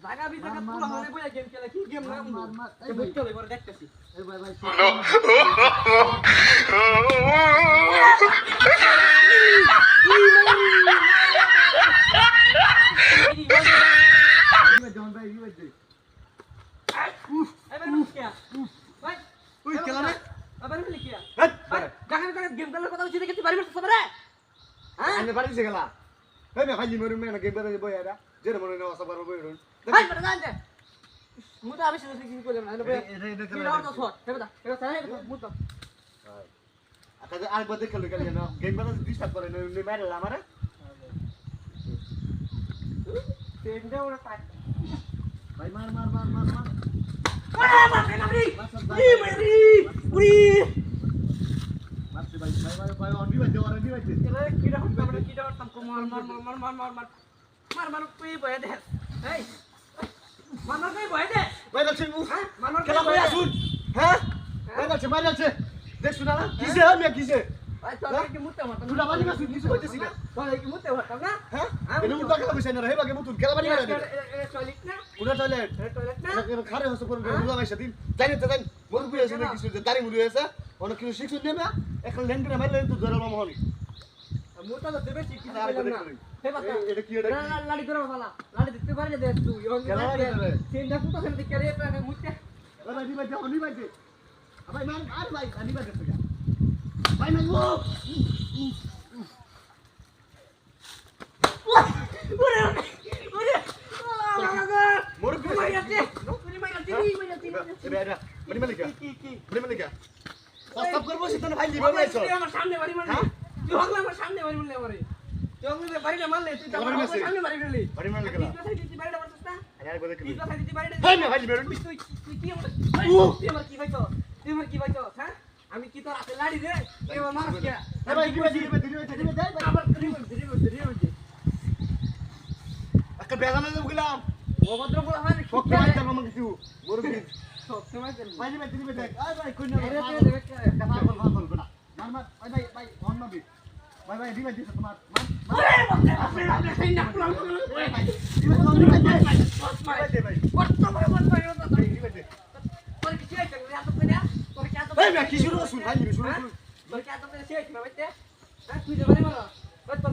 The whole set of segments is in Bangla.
টাকা বিতে কা পুরো হলে বইয়া গেম খেলা কি গেম নাম এ বুঝ চলে পরে দেখতেছি এই ভাই ভাই জন ভাই এই ভাই এবার মুখ কে ভাই ওই খেলা রে আবার মিলে কি হট জাগান করে গেম খেলার কথা বলছি দেখি বাড়ি বসে সবরে হ্যাঁ আমি বাড়ি গেলা এই মে খালি মরে মে না গেম বারে বই আরা যেরে মনে না ওসব বারে বই রন ভাই বড় জান দে মুতা আমি শুধু কিছু কইলাম না এটা কি লাও তো সর হেবা এটা তাই মুতা আচ্ছা আর বদে খেলো খেলি না গেম বারে ডিস্টার্ব করে না নে মারে আমারে তেন্ডে ওরা পায় ভাই মার আরে মার কেন রে ই মেরি উড়ি মারতে ভাই ভাই অনবি ভাই দেওয়ার অনবি ভাই এরে কিডা হচ্ছে আমরা কিডা হতাম কো মার কই বয়ে দে এই মার কই বয়ে দে ভাই লাগছে হ্যাঁ মার খেলা কই আসুন হ্যাঁ ভাই লাগছে মার লাগছে দেখ শুনা না কিসে আমি কিসে ভাই তো কি মুতে মারতাম তুই বাড়ি না শুন কিছু হইতেছি না ভাই কি মুতে মারতাম না হ্যাঁ এনে মুতা খেলা বসে না রে বাগে মুতুন খেলা বাড়ি না দে টয়লেট না কোনা টয়লেট টয়লেট না খারে হসে করে মুলা ভাই সাদিন জানি তো জানি মন বুঝে আছে না কিছু দাড়ি মুড়ি আছে অনেক কিছু শিখছুন নেমে এখন লেন করে মারলে তো জোরে মামহন মুতা তো দেবে ঠিক আর কিছু দেখো না হে বাবা এটা কি এটা লাড়ি করে বাবা লাড়ি দিতে পারি না দে তুই খেলা বাড়ি করে তিনটা কুতো খেলে দিকে রে প্রাণে মুতে ভাই ভাই অনি ভাই ভাই মান আর ভাই আনি ভাই দেখো ভাই মান ও ওরে ওরে মোর কি মাইয়াতে ওরে মাইয়াতে এটা বড়ি মালিকা কি বড়ি মালিকা প্রস্তাব করব সেটা ভাই লিবা নাইছো তুই আমার সামনে বাড়ি মারলি তুই হগলা আমার সামনে বাড়ি মারলি আমারে তুই আমার বাড়ি না মারলে তুই আমার সামনে বাড়ি মারলি বড়ি মালিকা তুই বাড়িটা মারছিস না আর বলে কি তুই কথা দিতে বাড়িটা ভাই না ভাই লিবা তুই কি আমার তুই আমার কি ভাইতো তুই আমার কি ভাইতো হ্যাঁ আমি কি তোর হাতে লাড়ি দে তুই আমার মারছ কে ভাই দিবে ভাই আবার ধরে একটা বেজানা দেব গেলাম অভদ্র বলা হয় সব ভাই দাম আমাকে কিছু মোর কি সব সময় দেন ভাই দিবে দেখ আই ভাই কই না আরে তুই দেখ কথা বল না মার ভাই অন নবি ভাই দিবে দিছ তোমার আরে আপনি সেই না পুরো ভাই দিবে তো অন ভাই ভাই কত ভাই দিবে দে তোর কি চাই তোর এত করে তোর কি এত ভাই কি শুরু শুন ভাই শুরু তোর কি এত করে চাই না ভাইতে হ্যাঁ তুই যাবারে মারা ওই তোর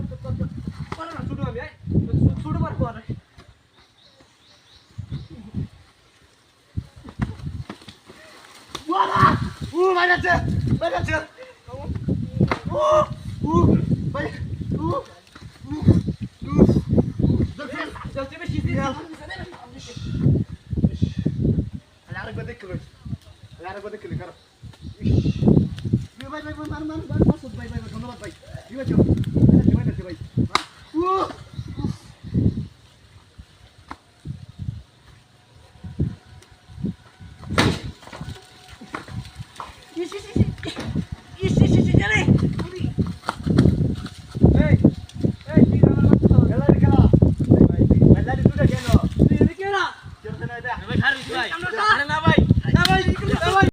করে না শুরু আমি শুরু মার পর ওয়ালা ভাই আছে ভাই জলদি বেশি দিন আরেকবার দেখলো কারো ভাই মার ভাই ধন্যবাদ ভাই কি হয়েছে ভাই ইসি